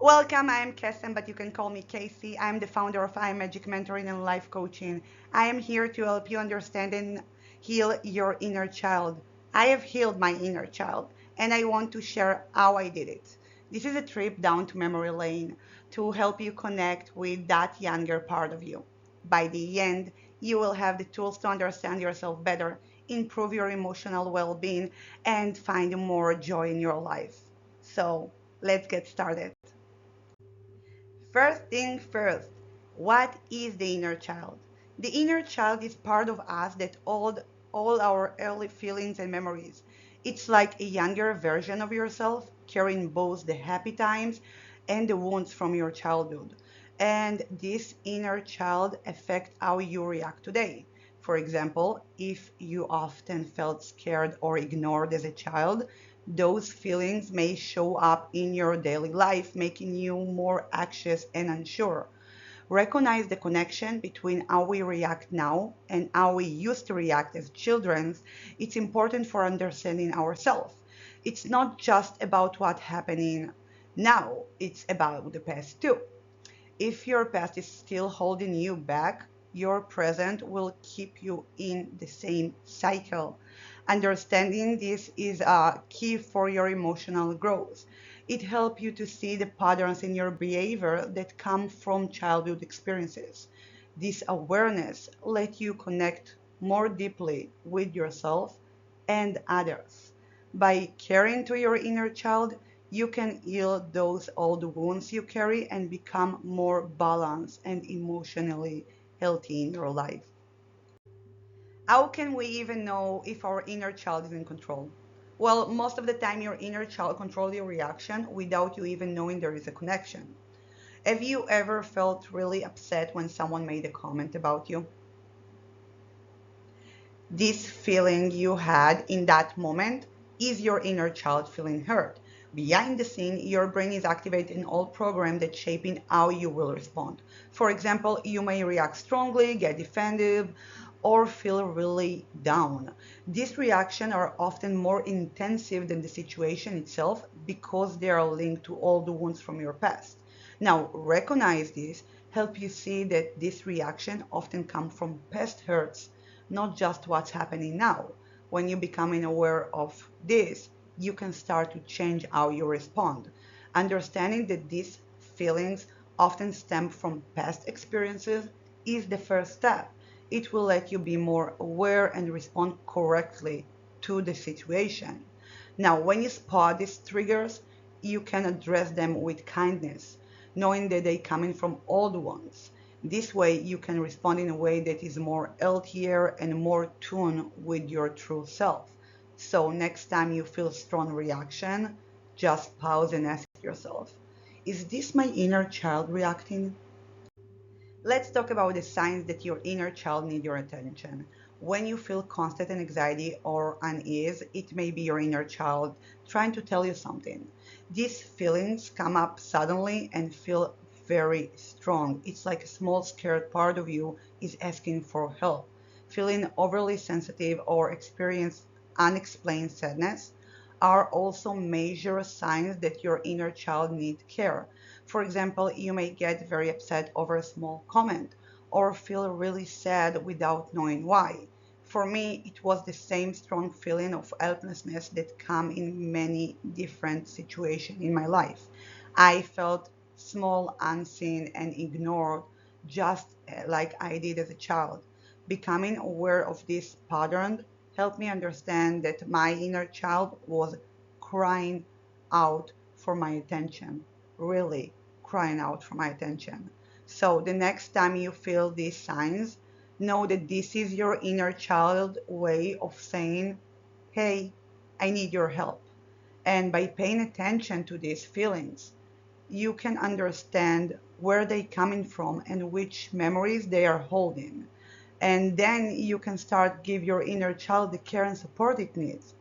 Welcome, I am Kesem, but you can call me Casey. I am the founder of I Am Magic Mentoring and Life Coaching. I am here to help you understand and heal your inner child. I have healed my inner child, and I want to share how I did it. This is a trip down to memory lane to help you connect with that younger part of you. By the end, you will have the tools to understand yourself better, improve your emotional well being, and find more joy in your life. So, let's get started. First thing first, what is the inner child? The inner child is part of us that hold all our early feelings and memories. It's like a younger version of yourself, carrying both the happy times and the wounds from your childhood. And this inner child affects how you react today. For example, if you often felt scared or ignored as a child, those feelings may show up in your daily life, making you more anxious and unsure. Recognize the connection between how we react now and how we used to react as children. It's important for understanding ourselves. It's not just about what's happening now, it's about the past too. If your past is still holding you back, your present will keep you in the same cycle. Understanding this is a key for your emotional growth. It helps you to see the patterns in your behavior that come from childhood experiences. This awareness lets you connect more deeply with yourself and others. By caring to your inner child, you can heal those old wounds you carry and become more balanced and emotionally healthy in your life. How can we even know if our inner child is in control? Well, most of the time, your inner child controls your reaction without you even knowing there is a connection. Have you ever felt really upset when someone made a comment about you? This feeling you had in that moment is your inner child feeling hurt. Behind the scene, your brain is activating all programs that shaping how you will respond. For example, you may react strongly, get defensive, or feel really down. These reactions are often more intensive than the situation itself because they are linked to all the wounds from your past. Now, recognize this, help you see that this reaction often comes from past hurts, not just what's happening now. When you becoming aware of this, you can start to change how you respond. Understanding that these feelings often stem from past experiences is the first step. It will let you be more aware and respond correctly to the situation. Now, when you spot these triggers, you can address them with kindness, knowing that they coming from old ones. This way, you can respond in a way that is more healthier and more tuned with your true self. So next time you feel strong reaction, just pause and ask yourself, is this my inner child reacting? Let's talk about the signs that your inner child needs your attention. When you feel constant anxiety or unease, it may be your inner child trying to tell you something. These feelings come up suddenly and feel very strong. It's like a small scared part of you is asking for help. Feeling overly sensitive or experience unexplained sadness are also major signs that your inner child needs care. For example, you may get very upset over a small comment or feel really sad without knowing why. For me, it was the same strong feeling of helplessness that come in many different situations in my life. I felt small, unseen, and ignored just like I did as a child. Becoming aware of this pattern helped me understand that my inner child was crying out for my attention, really crying out for my attention. So the next time you feel these signs, know that this is your inner child way of saying, hey, I need your help. And by paying attention to these feelings, you can understand where they're coming from and which memories they are holding. And then you can start give your inner child the care and support it needs.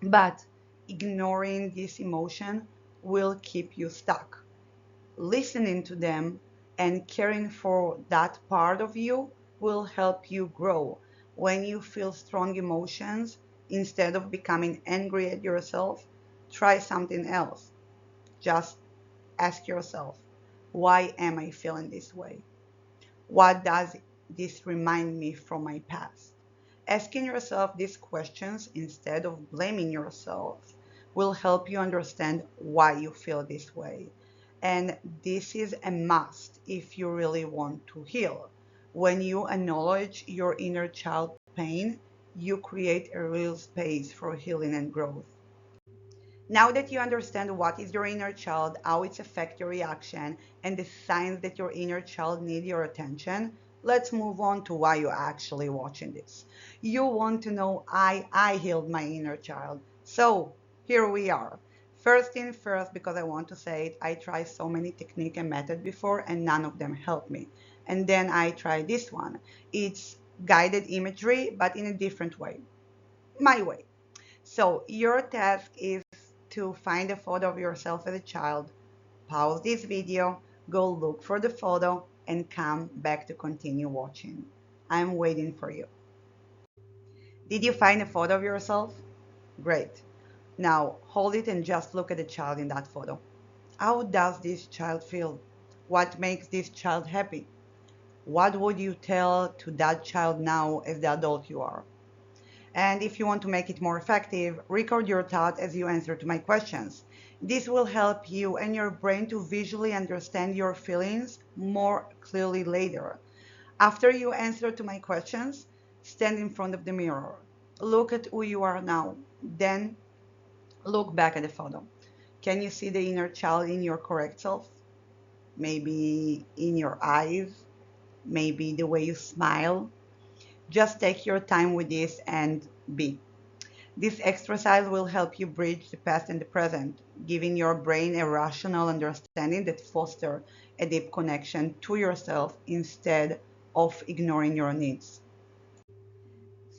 But ignoring this emotion will keep you stuck. Listening to them and caring for that part of you will help you grow. When you feel strong emotions, instead of becoming angry at yourself, try something else. Just ask yourself, why am I feeling this way? What does this remind me from my past? Asking yourself these questions instead of blaming yourself will help you understand why you feel this way. And this is a must if you really want to heal. When you acknowledge your inner child pain, you create a real space for healing and growth. Now that you understand what is your inner child, how it affects your reaction, and the signs that your inner child needs your attention, let's move on to why you're actually watching this. You want to know I healed my inner child. So here we are. First thing first, because I want to say it, I tried so many technique and method before and none of them helped me. And then I tried this one. It's guided imagery, but in a different way, my way. So your task is to find a photo of yourself as a child, pause this video, go look for the photo, and come back to continue watching. I'm waiting for you. Did you find a photo of yourself? Great. Now hold it and just look at the child in that photo. How does this child feel? What makes this child happy? What would you tell to that child now as the adult you are? And if you want to make it more effective, record your thoughts as you answer to my questions. This will help you and your brain to visually understand your feelings more clearly later. After you answer to my questions, stand in front of the mirror. Look at who you are now. Then look back at the photo. Can you see the inner child in your correct self? Maybe in your eyes, maybe the way you smile. Just take your time with this and be. This exercise will help you bridge the past and the present, giving your brain a rational understanding that fosters a deep connection to yourself instead of ignoring your needs.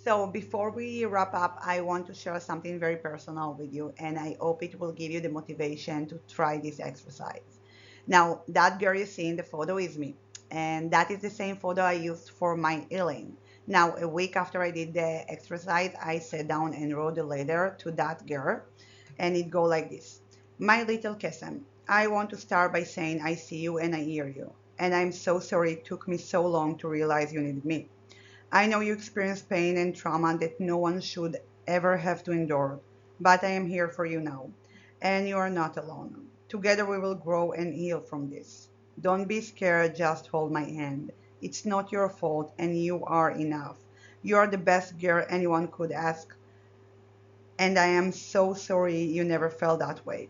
So before we wrap up, I want to share something very personal with you, and I hope it will give you the motivation to try this exercise. Now, that girl you see in the photo is me, and that is the same photo I used for my healing. Now, a week after I did the exercise, I sat down and wrote a letter to that girl, and it go like this. My little Kesem, I want to start by saying I see you and I hear you, and I'm so sorry it took me so long to realize you needed me. I know you experience pain and trauma that no one should ever have to endure, but I am here for you now, and you are not alone. Together we will grow and heal from this. Don't be scared, just hold my hand. It's not your fault, and you are enough. You are the best girl anyone could ask, and I am so sorry you never felt that way.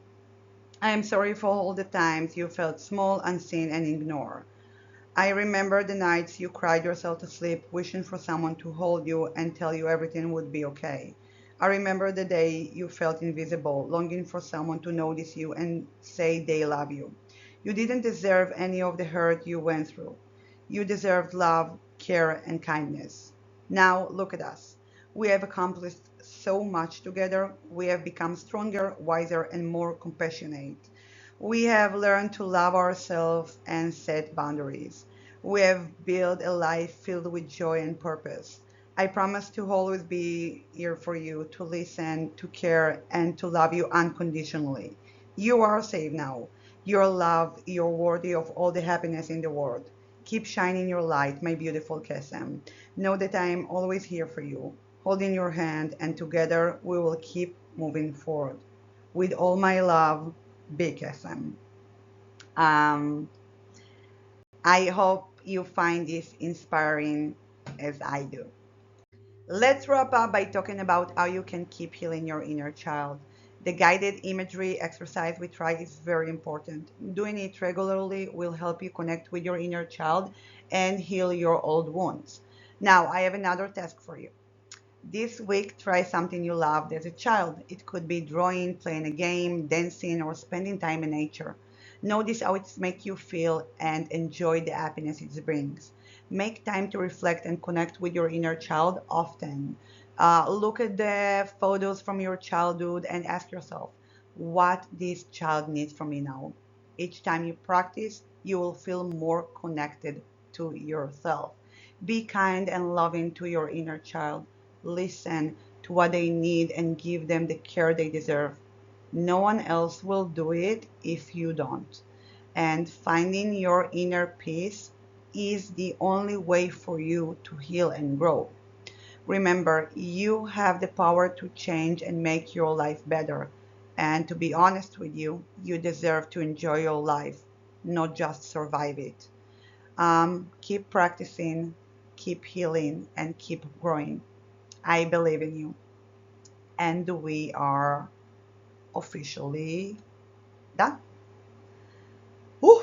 I am sorry for all the times you felt small, unseen, and ignored. I remember the nights you cried yourself to sleep, wishing for someone to hold you and tell you everything would be okay. I remember the day you felt invisible, longing for someone to notice you and say they love you. You didn't deserve any of the hurt you went through. You deserved love, care, and kindness. Now look at us. We have accomplished so much together. We have become stronger, wiser, and more compassionate. We have learned to love ourselves and set boundaries. We have built a life filled with joy and purpose. I promise to always be here for you, to listen, to care, and to love you unconditionally. You are safe now. You're loved. You're worthy of all the happiness in the world. Keep shining your light, my beautiful Kesem. Know that I am always here for you, holding your hand, and together we will keep moving forward. With all my love, Big SM. Um, I hope you find this inspiring as I do. Let's wrap up by talking about how you can keep healing your inner child. The guided imagery exercise we try is very important. Doing it regularly will help you connect with your inner child and heal your old wounds. Now, I have another task for you. This week, try something you loved as a child. It could be drawing, playing a game, dancing, or spending time in nature. Notice how it makes you feel and enjoy the happiness it brings. Make time to reflect and connect with your inner child often. Look at the photos from your childhood and ask yourself, what this child needs from me now. Each time you practice, you will feel more connected to yourself. Be kind and loving to your inner child. Listen to what they need and give them the care they deserve. No one else will do it if you don't. And finding your inner peace is the only way for you to heal and grow. Remember, you have the power to change and make your life better. And to be honest with you, you deserve to enjoy your life, not just survive it. Keep practicing, keep healing, and keep growing. I believe in you. And we are officially done. Whew.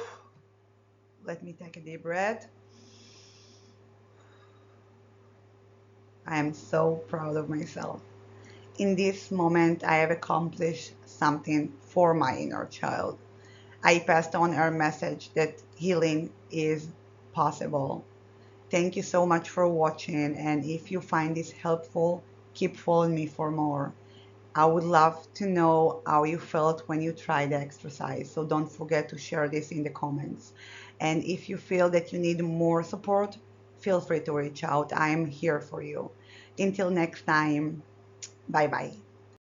Let me take a deep breath. I am so proud of myself. In this moment, I have accomplished something for my inner child. I passed on her message that healing is possible. Thank you so much for watching, and if you find this helpful, keep following me for more. I would love to know how you felt when you tried the exercise, so don't forget to share this in the comments. And if you feel that you need more support, feel free to reach out. I am here for you. Until next time, bye bye.